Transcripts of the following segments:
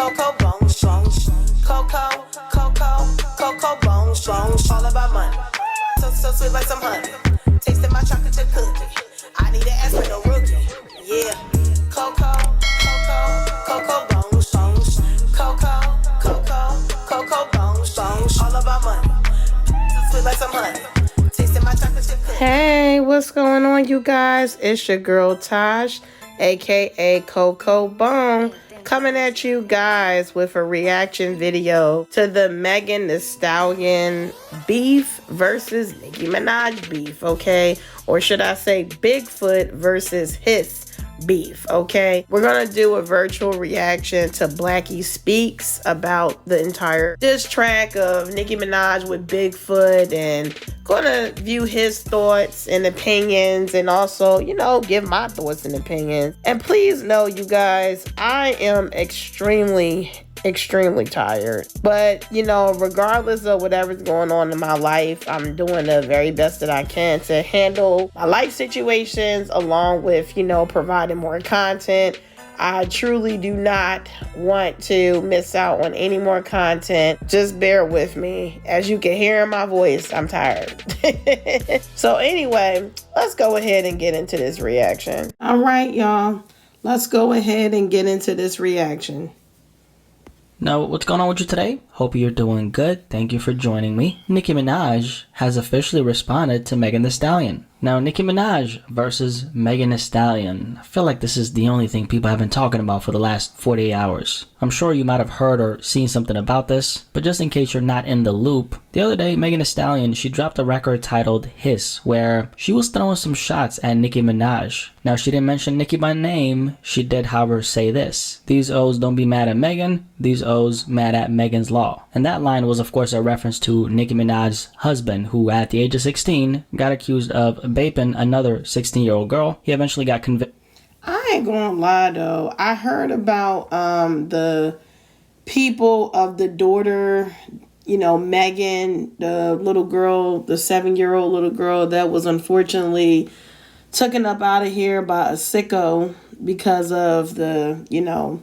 Coco bone strong. Coco, Coco, Coco bone strong. All about money. So sweet like some honey. Tasting my chocolate chip cookie. I need an ass with no rookie. Yeah. Coco, Coco, Coco bone strong. Coco, Coco, Coco bone strong. All about money. So sweet like some honey. Tasting my chocolate chip cookie. Hey, what's going on, you guys? It's your girl Taj, aka Coco Bone, coming at you guys with a reaction video to the Megan Thee Stallion beef versus Nicki Minaj beef, okay? Or should I say Bigfoot versus Hiss beef, okay? We're gonna do a virtual reaction to Blackie Speaks about the entire diss track of Nicki Minaj with Bigfoot, and gonna view his thoughts and opinions, and also, you know, give my thoughts and opinions. And please know, you guys, I am extremely tired, but you know, regardless of whatever's going on in my life, I'm doing the very best that I can to handle my life situations, along with, you know, providing more content. I truly do not want to miss out on any more content. Just bear with me. As you can hear in my voice, I'm tired. So anyway, let's go ahead and get into this reaction. All right, y'all, let's go ahead and get into this reaction. Now, what's going on with you today? Hope you're doing good. Thank you for joining me. Nicki Minaj has officially responded to Megan Thee Stallion. Now, Nicki Minaj versus Megan Thee Stallion. I feel like this is the only thing people have been talking about for the last 48 hours. I'm sure you might have heard or seen something about this, but just in case you're not in the loop, the other day, Megan Thee Stallion, she dropped a record titled Hiss, where she was throwing some shots at Nicki Minaj. Now, she didn't mention Nicki by name. She did, however, say this: "These O's don't be mad at Megan, these O's mad at Megan's Law." And that line was, of course, a reference to Nicki Minaj's husband, who at the age of 16 got accused of baping another 16-year-old girl. He eventually got convicted. I ain't gonna lie though, I heard about the people of the daughter, you know, Megan, the little girl, the 7-year-old little girl that was unfortunately taken up out of here by a sicko because of the, you know,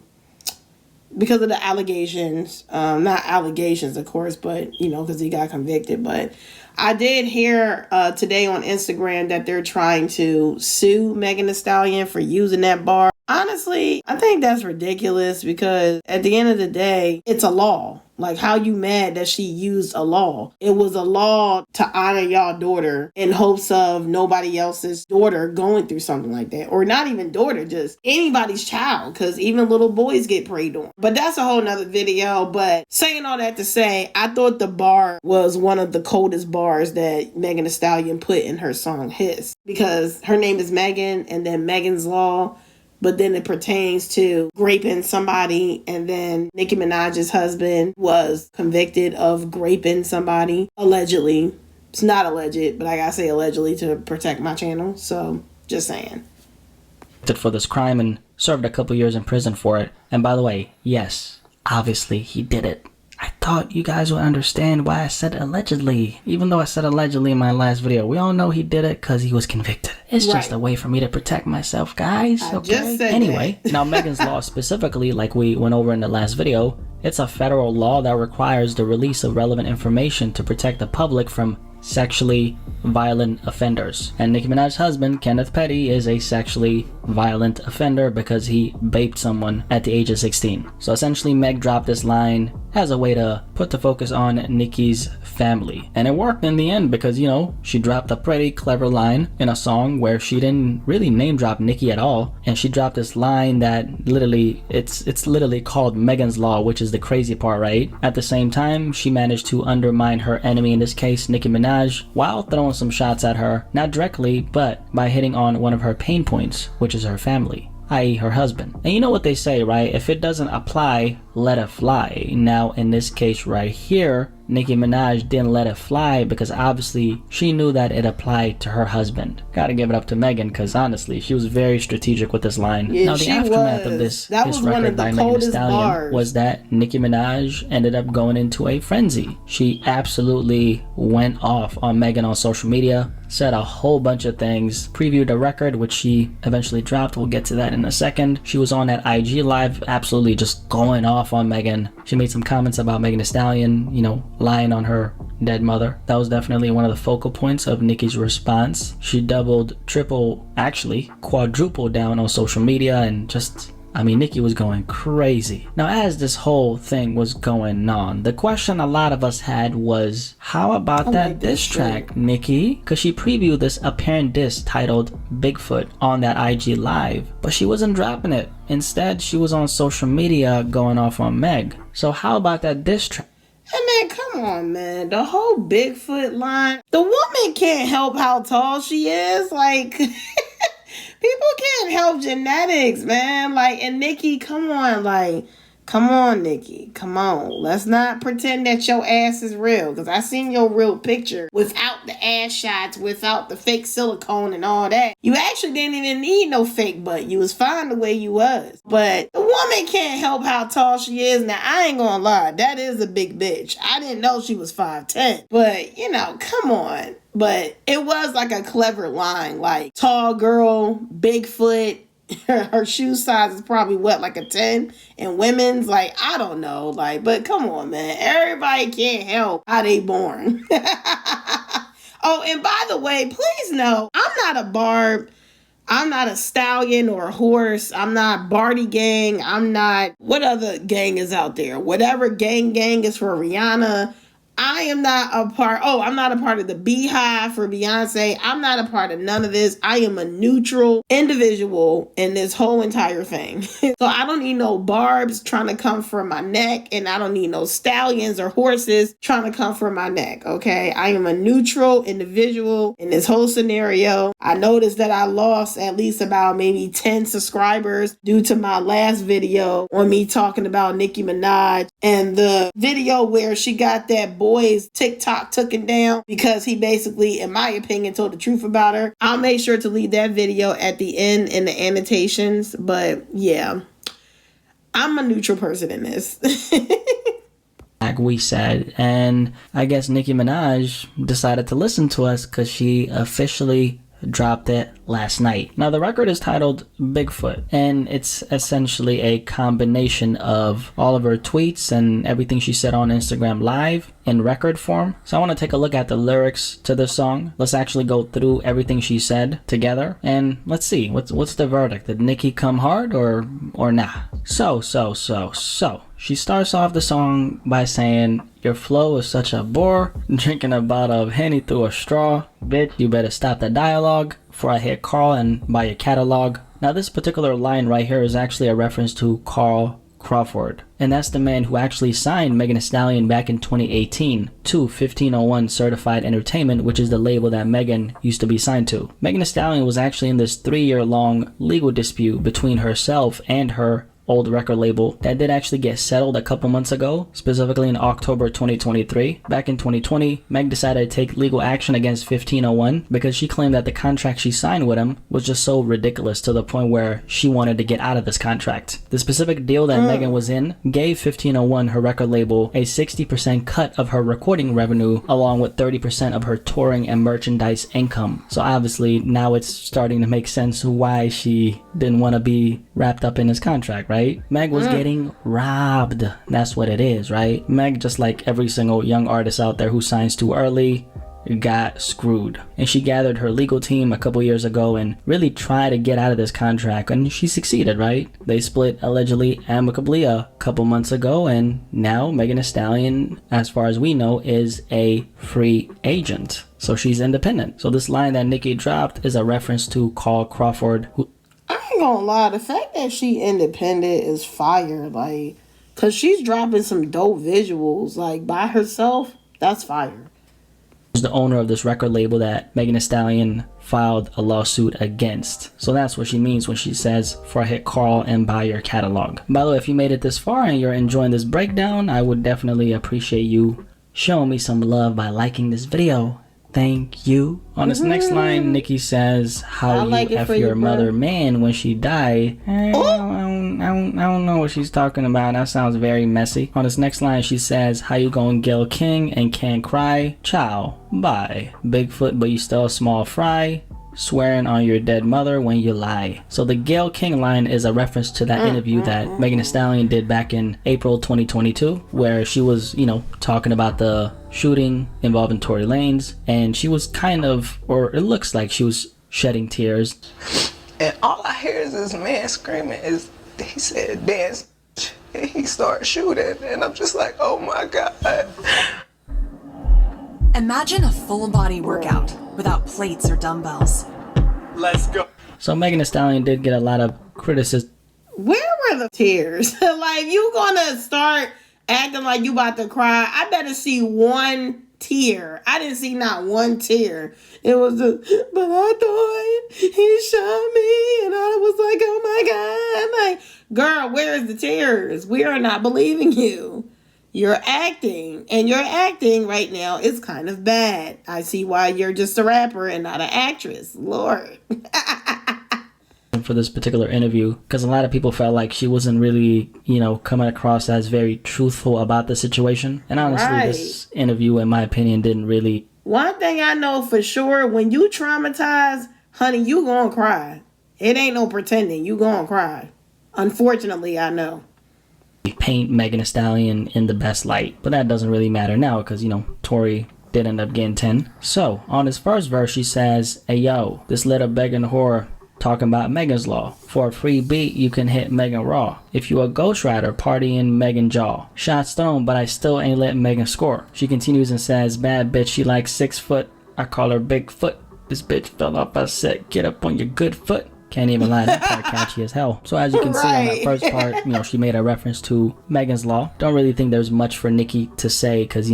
because of the allegations. Not allegations, of course, but, you know, because he got convicted. But I did hear today on Instagram that they're trying to sue Megan Thee Stallion for using that bar. Honestly, I think that's ridiculous, because at the end of the day, it's a law. Like, how you mad that she used a law? It was a law to honor y'all daughter in hopes of nobody else's daughter going through something like that. Or not even daughter, just anybody's child, because even little boys get preyed on. But that's a whole nother video. But saying all that to say, I thought the bar was one of the coldest bars that Megan Thee Stallion put in her song Hiss, because her name is Megan and then Megan's Law. But then it pertains to raping somebody, and then Nicki Minaj's husband was convicted of raping somebody, allegedly. It's not alleged, but I gotta say allegedly to protect my channel, so just saying. For this crime and served a couple years in prison for it. And by the way, yes, obviously he did it. I thought you guys would understand why I said allegedly, even though I said allegedly in my last video. We all know he did it because he was convicted. It's just a way for me to protect myself, guys. Okay. Anyway, now Megan's Law specifically, like we went over in the last video, it's a federal law that requires the release of relevant information to protect the public from sexually violent offenders. And Nicki Minaj's husband, Kenneth Petty, is a sexually violent offender because he baped someone at the age of 16. So essentially, Meg dropped this line as a way to put the focus on Nicki's family. And it worked in the end because, you know, she dropped a pretty clever line in a song where she didn't really name drop Nicki at all. And she dropped this line that literally, it's literally called Megan's Law, which is the crazy part, right? At the same time, she managed to undermine her enemy, in this case, Nicki Minaj, while throwing some shots at her, not directly, but by hitting on one of her pain points, which is her family, i.e. her husband. And you know what they say, right? If it doesn't apply, let it fly. Now, in this case right here, Nicki Minaj didn't let it fly because obviously she knew that it applied to her husband. Gotta give it up to Megan, because honestly, she was very strategic with this line. Yeah, now, the aftermath of this record by Megan Thee Stallion was that Nicki Minaj ended up going into a frenzy. She absolutely went off on Megan on social media, said a whole bunch of things, previewed a record, which she eventually dropped. We'll get to that in a second. She was on that IG live, absolutely just going off off on Megan. She made some comments about Megan Thee Stallion, you know, lying on her dead mother. That was definitely one of the focal points of Nicki's response. She doubled, triple, actually quadrupled down on social media and just, I mean, Nicki was going crazy. Now, as this whole thing was going on, the question a lot of us had was, how about that diss track, Nicki? Because she previewed this apparent diss titled Bigfoot on that IG Live, but she wasn't dropping it. Instead, she was on social media going off on Meg. So how about that diss track? Hey man, come on, man. The whole Bigfoot line. The woman can't help how tall she is. Like, people can't help genetics, man. Like, and Nicki, come on, Nicki. Come on. Let's not pretend that your ass is real. Because I seen your real picture without the ass shots, without the fake silicone and all that. You actually didn't even need no fake butt. You was fine the way you was. But the woman can't help how tall she is. Now, I ain't gonna lie. That is a big bitch. I didn't know she was 5'10". But, you know, come on. But it was like a clever line. Like, tall girl, Bigfoot. Her shoe size is probably what, like a 10, and women's like, I don't know, like, but come on, man, everybody can't help how they born. Oh, and by the way, please know, I'm not a barb, I'm not a stallion or a horse, I'm not Barty gang, I'm not, what other gang is out there, whatever gang is for Rihanna. I am not a part, I'm not a part of the Beehive for Beyonce. I'm not a part of none of this. I am a neutral individual in this whole entire thing. So I don't need no barbs trying to come from my neck, and I don't need no stallions or horses trying to come from my neck, okay? I am a neutral individual in this whole scenario. I noticed that I lost at least about maybe 10 subscribers due to my last video on me talking about Nicki Minaj and the video where she got that boy's TikTok taken down because he basically, in my opinion, told the truth about her. I'll make sure to leave that video at the end in the annotations. But yeah, I'm a neutral person in this. Like we said, and I guess Nicki Minaj decided to listen to us because she officially dropped it last night. Now the record is titled Bigfoot, and it's essentially a combination of all of her tweets and everything she said on Instagram Live in record form. So I want to take a look at the lyrics to this song. Let's actually go through everything she said together, and let's see what's the verdict. Did Nicki come hard or nah? So she starts off the song by saying, "Your flow is such a bore, drinking a bottle of Henny through a straw. Bitch, you better stop the dialogue before I hit Carl and buy your catalog." Now this particular line right here is actually a reference to Carl Crawford, and that's the man who actually signed Megan Thee Stallion back in 2018 to 1501 Certified Entertainment, which is the label that Megan used to be signed to. Megan Thee Stallion was actually in this 3-year-long legal dispute between herself and her old record label that did actually get settled a couple months ago, specifically in October 2023. Back in 2020, Meg decided to take legal action against 1501 because she claimed that the contract she signed with him was just so ridiculous to the point where she wanted to get out of this contract. The specific deal that Megan was in gave 1501, her record label, a 60% cut of her recording revenue along with 30% of her touring and merchandise income. So obviously now it's starting to make sense why she didn't want to be wrapped up in his contract, right? Meg was getting robbed. That's what it is, right? Meg, just like every single young artist out there who signs too early, got screwed. And she gathered her legal team a couple years ago and really tried to get out of this contract, and she succeeded, right? They split allegedly amicably a couple months ago, and now Megan Thee Stallion, as far as we know, is a free agent. So she's independent. So this line that Nicki dropped is a reference to Carl Crawford, who, I ain't gonna lie, the fact that she independent is fire, like, cause she's dropping some dope visuals, like, by herself. That's fire. is the owner of this record label that Megan Thee Stallion filed a lawsuit against. So that's what she means when she says, "For I hit Carl and buy your catalog." By the way, if you made it this far and you're enjoying this breakdown, I would definitely appreciate you showing me some love by liking this video. Thank you. On this next line, Nicki says, "How like you it F for your you, mother bro. man when she died." I don't know what she's talking about. That sounds very messy. On this next line, she says, "How you gon' Gil King and can't cry? Ciao. Bye. Bigfoot, but you still a small fry. swearing on your dead mother when you lie. So the Gayle King line is a reference to that interview that Megan Thee Stallion did back in April 2022, where she was, talking about the shooting involving Tory Lanez, and she was kind of, or it looks like she was shedding tears. And all I hear is this man screaming, he said dance, and he started shooting, and I'm just like, oh my God. Imagine a full body workout without plates or dumbbells. Let's go. So Megan Thee Stallion did get a lot of criticism. Where were the tears? Like, you gonna start acting like you about to cry? I better see one tear. I didn't see not one tear. It was just, but I thought he shot me, and I was like, oh my God. Like, girl, where's the tears? We are not believing you. You're acting, and your acting right now is kind of bad. I see why you're just a rapper and not an actress. Lord. For this particular interview, because a lot of people felt like she wasn't really, coming across as very truthful about the situation. And honestly, this interview, in my opinion, didn't really... One thing I know for sure, when you traumatize, honey, you gonna cry. It ain't no pretending. You gonna cry. Unfortunately, I know. Paint Megan Thee Stallion in the best light, but that doesn't really matter now because Tory did end up getting 10. So on his first verse, she says, "Hey yo, this little begging whore talking about Megan's Law. For a free beat, you can hit Megan raw. If you a ghostwriter, party in Megan jaw. Shots thrown, but I still ain't letting Megan score." She continues and says, "Bad bitch, she like 6 foot. I call her Bigfoot. This bitch fell off. I said, get up on your good foot." Can't even lie, that part catchy as hell. So as you can see on that first part, she made a reference to Megan's Law. Don't really think there's much for Nicki to say because,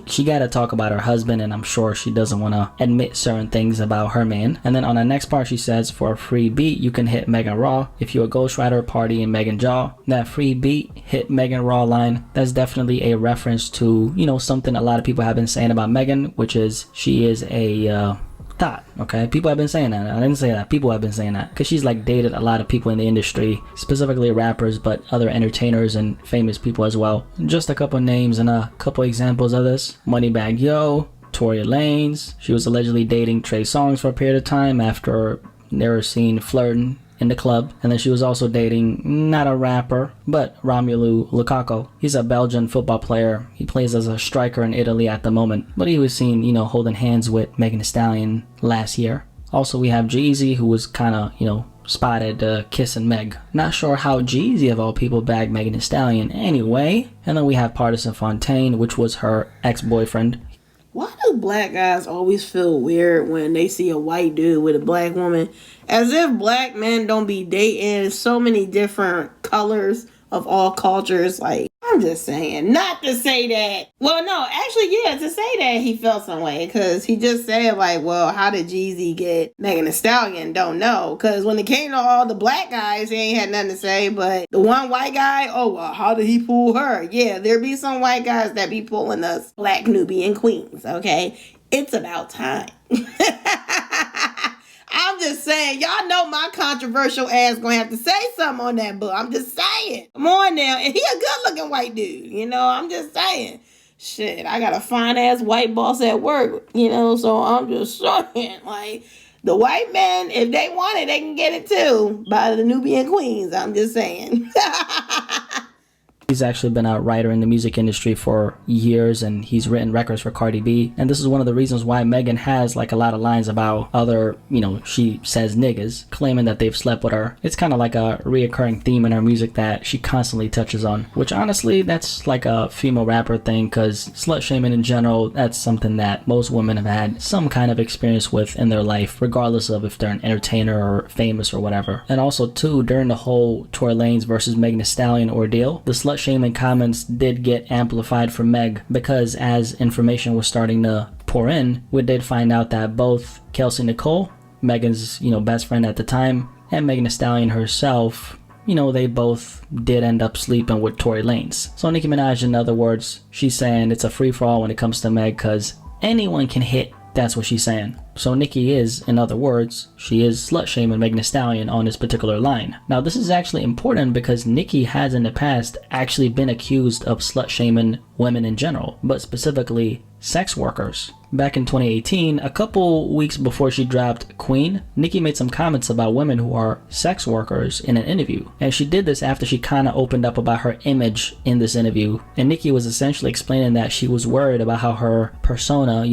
she got to talk about her husband, and I'm sure she doesn't want to admit certain things about her man. And then on the next part, she says, "For a free beat, you can hit Megan raw. If you a ghostwriter, party in Megan jaw." That free beat, hit Megan raw line, that's definitely a reference to, something a lot of people have been saying about Megan, which is she is a... thought. Okay, people have been saying that. I didn't say that. People have been saying that because she's dated a lot of people in the industry, specifically rappers, but other entertainers and famous people as well. Just a couple names and a couple examples of this: Moneybagg Yo, Tory Lanez. She was allegedly dating Trey Songz for a period of time after they were seen flirting in the club. And then she was also dating not a rapper but Romelu Lukaku. He's a Belgian football player. He plays as a striker in Italy at the moment, but he was seen holding hands with Megan Thee Stallion last year. Also we have Jeezy, who was kind of spotted kissing Meg. Not sure how Jeezy of all people bagged Megan Thee Stallion anyway. And then we have Partisan Fontaine, which was her ex-boyfriend. Why do black guys always feel weird when they see a white dude with a black woman? As if black men don't be dating so many different colors of all cultures. Like, I'm just saying, not to say that. Well, no, actually, yeah, to say that he felt some way. Because he just said, well, how did Jeezy get Megan Thee Stallion? Don't know. Because when it came to all the black guys, he ain't had nothing to say. But the one white guy, oh, well, how did he pull her? Yeah, there be some white guys that be pulling us black Nubian queens, okay? It's about time. I'm just saying, y'all know my controversial ass gonna have to say something on that book. I'm just saying. Come on now. And he a good looking white dude, I'm just saying. Shit, I got a fine ass white boss at work, so I'm just saying, the white men, if they want it, they can get it too by the Nubian queens. I'm just saying. He's actually been a writer in the music industry for years, and he's written records for Cardi B. And this is one of the reasons why Megan has a lot of lines about other, she says niggas, claiming that they've slept with her. It's kind of like a reoccurring theme in her music that she constantly touches on, which honestly, that's like a female rapper thing, because slut shaming in general, that's something that most women have had some kind of experience with in their life, regardless of if they're an entertainer or famous or whatever. And also too, during the whole Tory Lanez versus Megan Thee Stallion ordeal, the slut shaming comments did get amplified for Meg, because as information was starting to pour in, we did find out that both Kelsey Nicole, Megan's best friend at the time, and Megan Thee Stallion herself, they both did end up sleeping with Tory Lanez. So Nicki Minaj, in other words, she's saying it's a free-for-all when it comes to Meg, because anyone can hit That's what she's saying. So Nicki is, in other words, she is slut-shaming Megan Thee Stallion on this particular line. Now this is actually important because Nicki has in the past actually been accused of slut-shaming women in general, but specifically sex workers. Back in 2018, a couple weeks before she dropped Queen, Nicki made some comments about women who are sex workers in an interview. And she did this after she kind of opened up about her image in this interview. And Nicki was essentially explaining that she was worried about how her persona,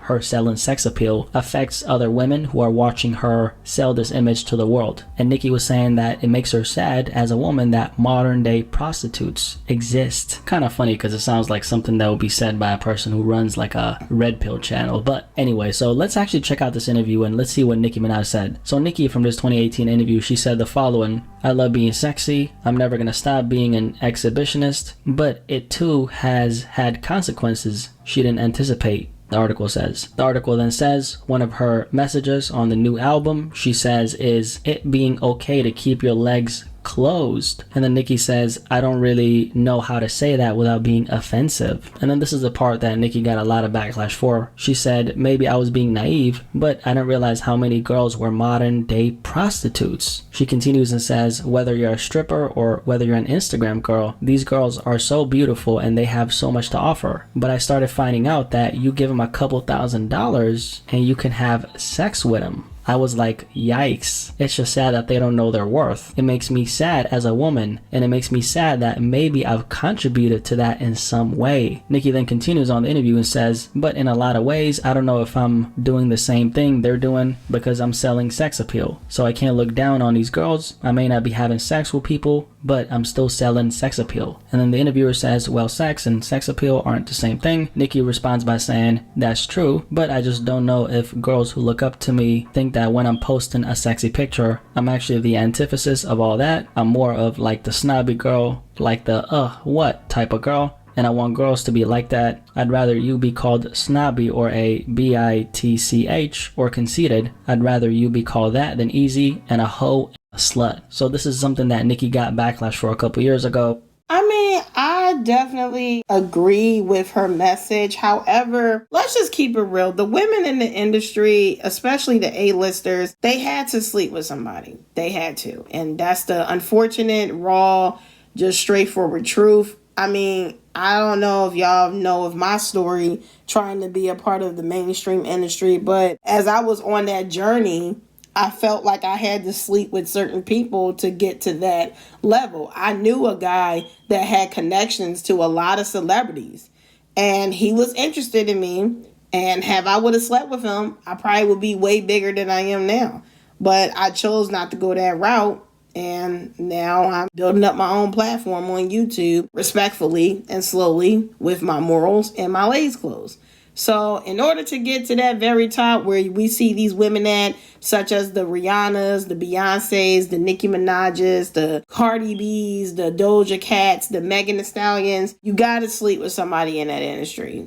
her selling sex appeal, affects other women who are watching her sell this image to the world. And Nicki was saying that it makes her sad as a woman that modern day prostitutes exist. Kind of funny because it sounds like something that would be said by a person who runs like a red pill channel. But anyway, so let's actually check out this interview and let's see what Nicki Minaj said. So Nicki, from this 2018 interview, she said the following: "I love being sexy. I'm never gonna stop being an exhibitionist, but it too has had consequences she didn't anticipate," the article says. The article then says one of her messages on the new album, she says, is it being okay to keep your legs closed. And then Nicki says, "I don't really know how to say that without being offensive." And then this is the part that Nicki got a lot of backlash for. She said, "Maybe I was being naive, but I didn't realize how many girls were modern day prostitutes." She continues and says, "Whether you're a stripper or whether you're an Instagram girl, these girls are so beautiful and they have so much to offer. But I started finding out that you give them a couple $1,000s and you can have sex with them. I was like, yikes. It's just sad that they don't know their worth. It makes me sad as a woman, and it makes me sad that maybe I've contributed to that in some way." Nicki then continues on the interview and says, "But in a lot of ways, I don't know if I'm doing the same thing they're doing because I'm selling sex appeal. So I can't look down on these girls. I may not be having sex with people, but I'm still selling sex appeal." And then the interviewer says, "Well, sex and sex appeal aren't the same thing." Nicki responds by saying, "That's true, but I just don't know if girls who look up to me think that when I'm posting a sexy picture, I'm actually the antithesis of all that. I'm more of like the snobby girl, like the what type of girl. And I want girls to be like that. I'd rather you be called snobby or a bitch or conceited. I'd rather you be called that than easy and a hoe and a slut." So this is something that Nicki got backlash for a couple years ago. I mean, I definitely agree with her message. However, let's just keep it real. The women in the industry, especially the A-listers, they had to sleep with somebody. They had to. And that's the unfortunate, raw, just straightforward truth. I mean, I don't know if y'all know of my story trying to be a part of the mainstream industry, but as I was on that journey, I felt like I had to sleep with certain people to get to that level. I knew a guy that had connections to a lot of celebrities, and he was interested in me. And if I would have slept with him, I probably would be way bigger than I am now. But I chose not to go that route. And now I'm building up my own platform on YouTube, respectfully and slowly, with my morals and my legs closed. So in order to get to that very top where we see these women at, such as the Rihannas, the Beyoncés, the Nicki Minaj's, the Cardi B's, the Doja Cats, the Megan Thee Stallions, you got to sleep with somebody in that industry.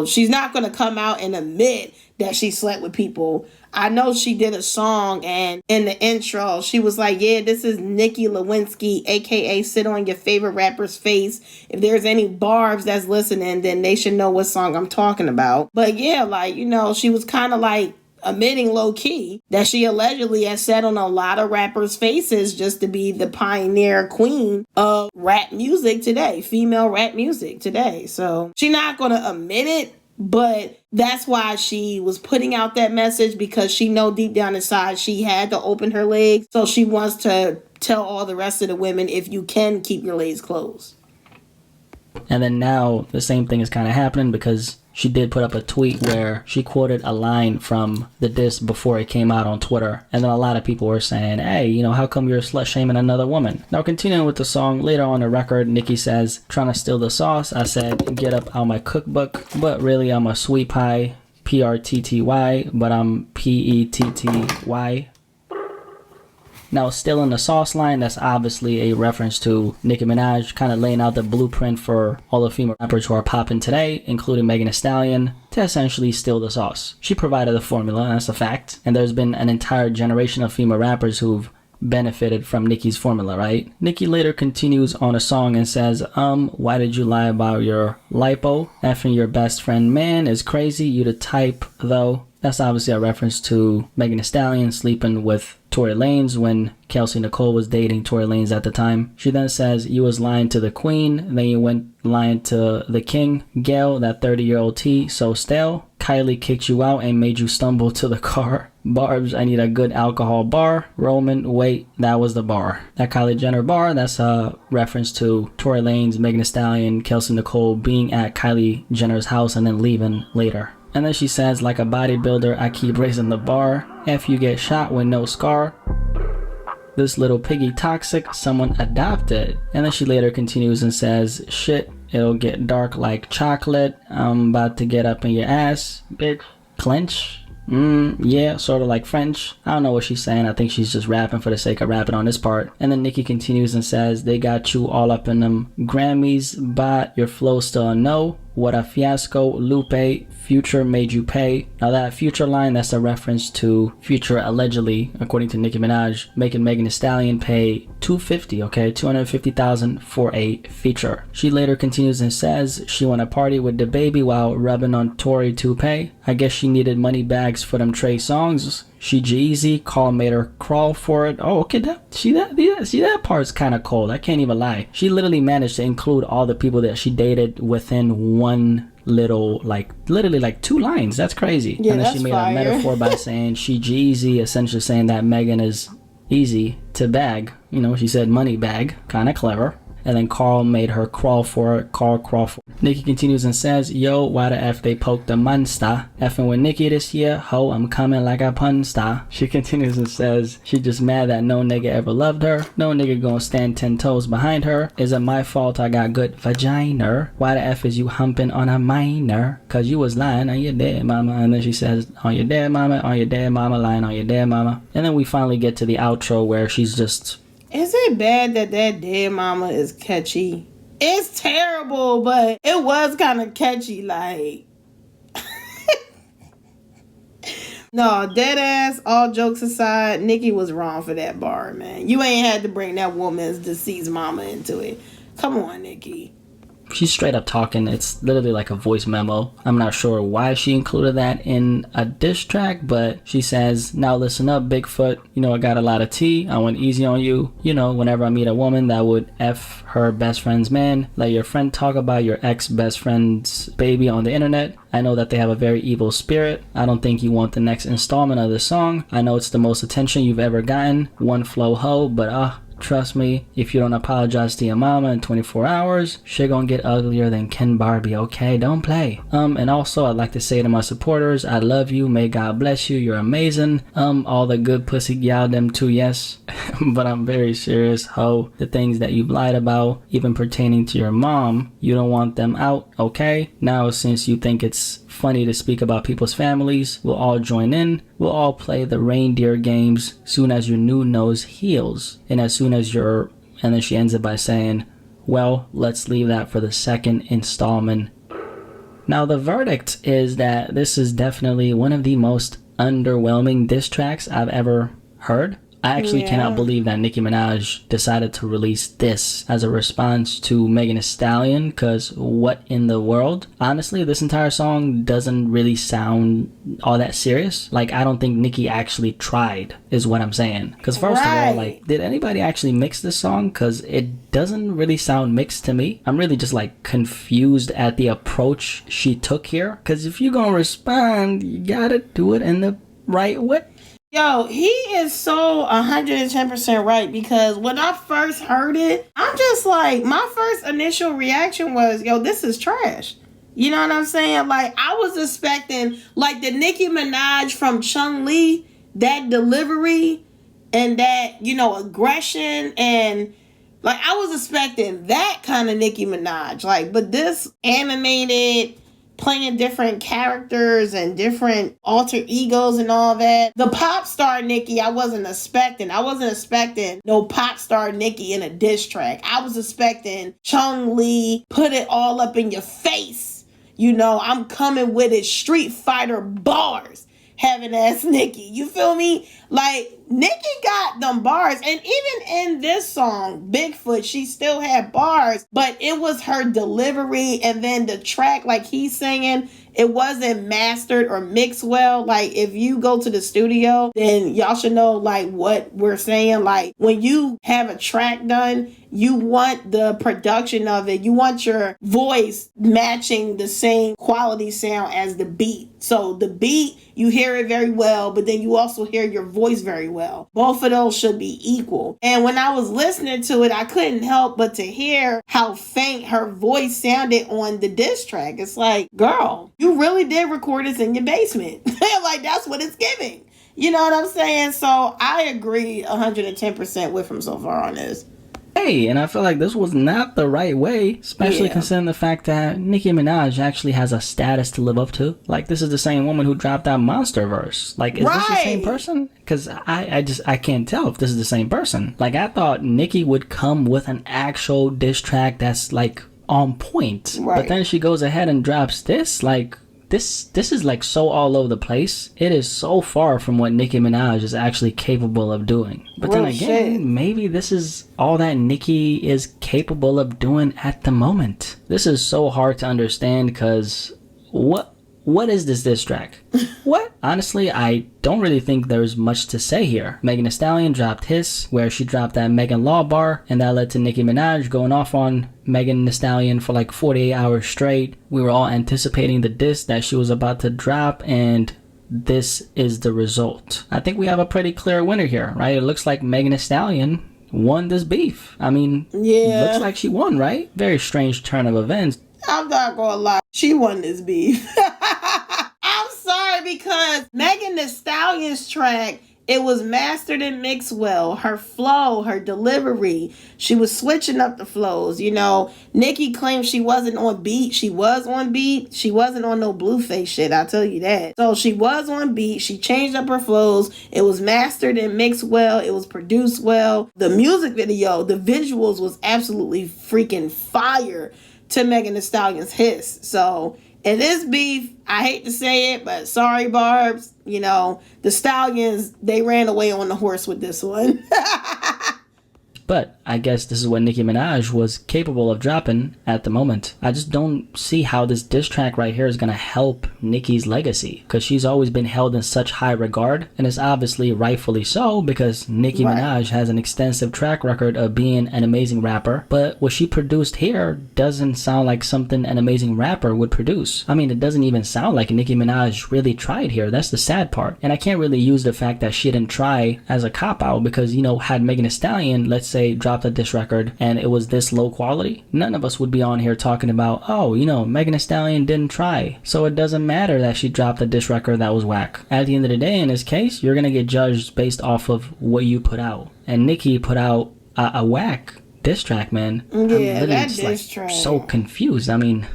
She's not going to come out and admit that she slept with people. I know she did a song, and in the intro, she was like, "Yeah, this is Nicki Lewinsky, aka sit on your favorite rapper's face. If there's any barbs that's listening, then they should know what song I'm talking about." But yeah, she was kind of like admitting low key that she allegedly has sat on a lot of rappers' faces just to be the pioneer queen of rap music today, female rap music today. So she's not going to admit it. But that's why she was putting out that message, because she know deep down inside she had to open her legs. So she wants to tell all the rest of the women, if you can keep your legs closed. And then now the same thing is kind of happening, because she did put up a tweet where she quoted a line from the diss before it came out on Twitter. And then a lot of people were saying, "Hey, how come you're slut shaming another woman?" Now, continuing with the song, later on the record, Nicki says, "Trying to steal the sauce. I said, get up out my cookbook. But really, I'm a sweet pie, PRTTY, but I'm PETTY." Now, still in the sauce line, that's obviously a reference to Nicki Minaj, kind of laying out the blueprint for all the female rappers who are popping today, including Megan Thee Stallion, to essentially steal the sauce. She provided the formula, and that's a fact. And there's been an entire generation of female rappers who've benefited from Nicki's formula, right? Nicki later continues on a song and says, why did you lie about your lipo? Effing your best friend man is crazy. You the type, though. That's obviously a reference to Megan Thee Stallion sleeping with Tory Lanez when Kelsey Nicole was dating Tory Lanez at the time. She then says, you was lying to the queen, then you went lying to the king. Gail, that 30-year-old tea, so stale. Kylie kicked you out and made you stumble to the car. Barbs, I need a good alcohol bar. Roman, wait, that was the bar. That Kylie Jenner bar, that's a reference to Tory Lanez, Megan Thee Stallion, Kelsey Nicole being at Kylie Jenner's house and then leaving later. And then she says, like a bodybuilder, I keep raising the bar. If you get shot with no scar. This little piggy toxic, someone adopted. And then she later continues and says, shit, it'll get dark like chocolate. I'm about to get up in your ass, bitch. Clench. Yeah, sort of like French. I don't know what she's saying. I think she's just rapping for the sake of rapping on this part. And then Nicki continues and says, they got you all up in them Grammys, but your flow still a no. What a fiasco, Lupe, Future made you pay. Now that Future line, that's a reference to Future allegedly, according to Nicki Minaj, making Megan Thee Stallion pay $250,000 for a feature. She later continues and says she wanna party with the baby while rubbing on Tory toupee. I guess she needed money bags for them Trey songs. She Jeezy, Carl made her crawl for it. Oh, okay, that part's kind of cold. I can't even lie. She literally managed to include all the people that she dated within one little, literally 2 lines. That's crazy. Yeah, and then that's she made fire. a metaphor by saying she Jeezy, essentially saying that Megan is easy to bag. You know, she said money bag. Kind of clever. And then Carl made her crawl for it. Carl crawl for it. Nicki continues and says, yo, why the F they poked the monster? Effing with Nicki this year, ho, I'm coming like a pun star. She continues and says, she just mad that no nigga ever loved her. No nigga gonna stand 10 toes behind her. Is it my fault I got good vagina? Why the F is you humping on a minor? Cause you was lying on your dead mama. And then she says, on your dead mama, lying on your dead mama. And then we finally get to the outro where she's just... Is it bad that dead mama is catchy? It's terrible, but it was kind of catchy, like... No, dead ass, all jokes aside, Nicki was wrong for that bar, man. You ain't had to bring that woman's deceased mama into it. Come on, Nicki. She's straight up talking. It's literally like a voice memo. I'm not sure why she included that in a diss track, but she says, now listen up, Bigfoot. You know, I got a lot of tea. I went easy on you. You know, whenever I meet a woman that would F her best friend's man, let your friend talk about your ex-best friend's baby on the internet. I know that they have a very evil spirit. I don't think you want the next installment of this song. I know it's the most attention you've ever gotten. One flow ho, but trust me, if you don't apologize to your mama in 24 hours, shit gonna get uglier than Ken Barbie, okay? Don't play. And also, I'd like to say to my supporters, I love you. May God bless you. You're amazing. All the good pussy gal them too, yes. But I'm very serious, ho. The things that you've lied about, even pertaining to your mom, you don't want them out, okay? Now, since you think it's funny to speak about people's families, we'll all join in. We'll all play the reindeer games soon as your new nose heals. And as soon as your... And then she ends it by saying, well, let's leave that for the second installment. Now, the verdict is that this is definitely one of the most underwhelming diss tracks I've ever heard. I actually cannot believe that Nicki Minaj decided to release this as a response to Megan Thee Stallion, because what in the world? Honestly, this entire song doesn't really sound all that serious. Like, I don't think Nicki actually tried, is what I'm saying. Because first of all, like, did anybody actually mix this song? Because it doesn't really sound mixed to me. I'm really just, like, confused at the approach she took here. Because if you're gonna respond, you gotta do it in the right way. Yo, he is so 110% right, because when I first heard it, I'm just like, my first initial reaction was, yo, this is trash. You know what I'm saying? Like, I was expecting, like, the Nicki Minaj from Chung Lee, that delivery and that, you know, aggression, and, like, I was expecting that kind of Nicki Minaj. Like, but this animated... playing different characters and different alter egos and all that. The pop star Nicki, I wasn't expecting no pop star Nicki in a diss track. I was expecting Chung Lee, put it all up in your face. You know, I'm coming with it, Street Fighter bars, having ass Nicki. You feel me? Like, Nicki got them bars. And even in this song, Bigfoot, she still had bars, but it was her delivery and then the track, like he's singing, it wasn't mastered or mixed well. Like, if you go to the studio, then y'all should know, like, what we're saying. Like, when you have a track done, you want the production of it. You want your voice matching the same quality sound as the beat. So the beat, you hear it very well, but then you also hear your voice very well. Both of those should be equal. And when I was listening to it, I couldn't help but to hear how faint her voice sounded on the diss track. It's like, girl, you really did record this in your basement. Like, that's what it's giving. You know what I'm saying? So I agree 110% with him so far on this. Hey, and I feel like this was not the right way, especially considering the fact that Nicki Minaj actually has a status to live up to. Like, this is the same woman who dropped that monster verse. Like, is this the same person? Because I can't tell if this is the same person. Like, I thought Nicki would come with an actual diss track that's, like, on point. Right. But then she goes ahead and drops this, like... This is like so all over the place. It is so far from what Nicki Minaj is actually capable of doing. But then again, maybe this is all that Nicki is capable of doing at the moment. This is so hard to understand because what is this diss track? What? Honestly, I don't really think there's much to say here. Megan Thee Stallion dropped Hiss, where she dropped that Megan Law bar, and that led to Nicki Minaj going off on Megan Thee Stallion for like 48 hours straight. We were all anticipating the diss that she was about to drop, and this is the result. I think we have a pretty clear winner here, right? It looks like Megan Thee Stallion won this beef. I mean, looks like she won, right? Very strange turn of events. I'm not gonna lie, she won this beef. I'm sorry, because Megan Thee Stallion's track, it was mastered and mixed well. Her flow, her delivery, she was switching up the flows. You know, Nicki claimed she wasn't on beat. She was on beat. She wasn't on no Blueface shit, I'll tell you that. So she was on beat. She changed up her flows. It was mastered and mixed well. It was produced well. The music video, the visuals was absolutely freaking fire to Megan Thee Stallion's Hiss. So in this beef, I hate to say it, but sorry, Barbs. You know, the Stallions, they ran away on the horse with this one. But I guess this is what Nicki Minaj was capable of dropping at the moment. I just don't see how this diss track right here is going to help Nicki's legacy, because she's always been held in such high regard, and it's obviously rightfully so, because Nicki Minaj has an extensive track record of being an amazing rapper. But what she produced here doesn't sound like something an amazing rapper would produce. I mean, it doesn't even sound like Nicki Minaj really tried here. That's the sad part. And I can't really use the fact that she didn't try as a cop-out, because, you know, had Megan Thee Stallion, let's say, dropped a diss record and it was this low quality, none of us would be on here talking about, oh, you know, Megan Thee Stallion didn't try, so it doesn't matter that she dropped a diss record that was whack. At the end of the day, in this case, you're gonna get judged based off of what you put out, and Nicki put out a whack diss track, man. Yeah, I'm literally that just diss track. So confused. I mean,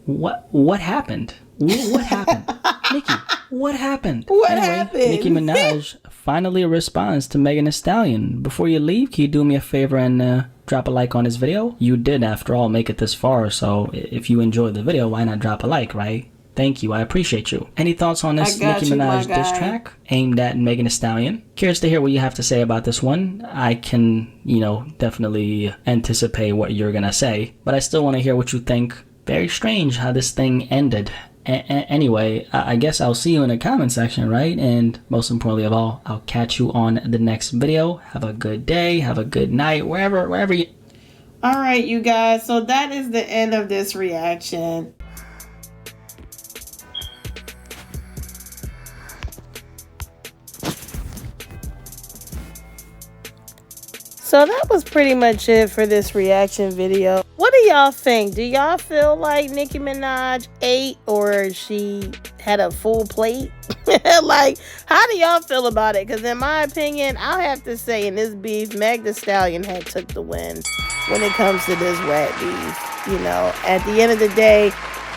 what happened? What happened? Nicki, what happened? What happened? Nicki Minaj finally responds to Megan Thee Stallion. Before you leave, can you do me a favor and drop a like on this video? You did, after all, make it this far, so if you enjoyed the video, why not drop a like, right? Thank you, I appreciate you. Any thoughts on this Nicki Minaj diss track aimed at Megan Thee Stallion? Curious to hear what you have to say about this one. I can, you know, definitely anticipate what you're gonna say, but I still want to hear what you think. Very strange how this thing ended. Anyway, I guess I'll see you in the comment section, right? And most importantly of all, I'll catch you on the next video. Have a good day, have a good night, wherever you... Alright, you guys, so that is the end of this reaction. So that was pretty much it for this reaction video. What do y'all think? Do y'all feel like Nicki Minaj ate, or she had a full plate? Like, how do y'all feel about it? Because in my opinion, I'll have to say in this beef, Meg Thee Stallion had took the win when it comes to this wet beef. You know, at the end of the day,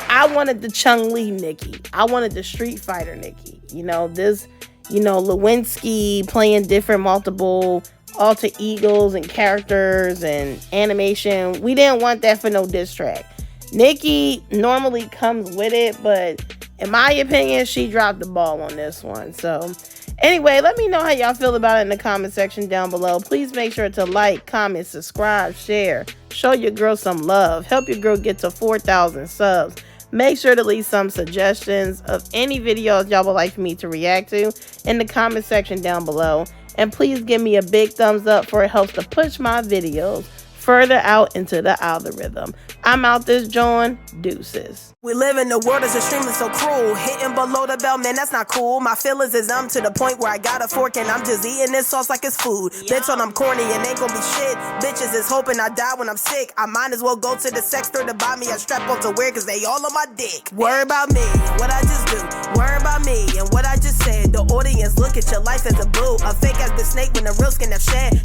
I wanted the Chung Lee Nicki. I wanted the Street Fighter Nicki. You know, this, you know, Lewinsky playing different multiple alter egos and characters and animation. We didn't want that for no diss track. Nicki normally comes with it, but in my opinion, she dropped the ball on this one. So Anyway, let me know how y'all feel about it in the comment section down below. Please make sure to like, comment, subscribe, share. Show your girl some love. Help your girl get to 4,000 subs. Make sure to leave some suggestions of any videos y'all would like for me to react to in the comment section down below. And please give me a big thumbs up, for it helps to push my videos further out into the algorithm. I'm out this joint. Deuces. We live in a world that's extremely so cruel. Hitting below the belt, man, that's not cool. My feelings is numb to the point where I got a fork and I'm just eating this sauce like it's food. Bitch, on I'm corny and ain't gonna be shit. Bitches is hoping I die when I'm sick. I might as well go to the sex store to buy me a strap on to wear, cause they all on my dick. Worry about me and what I just do. Worry about me and what I just said. The audience look at your life as a boo. A fake ass bitch snake when the real skin have shed.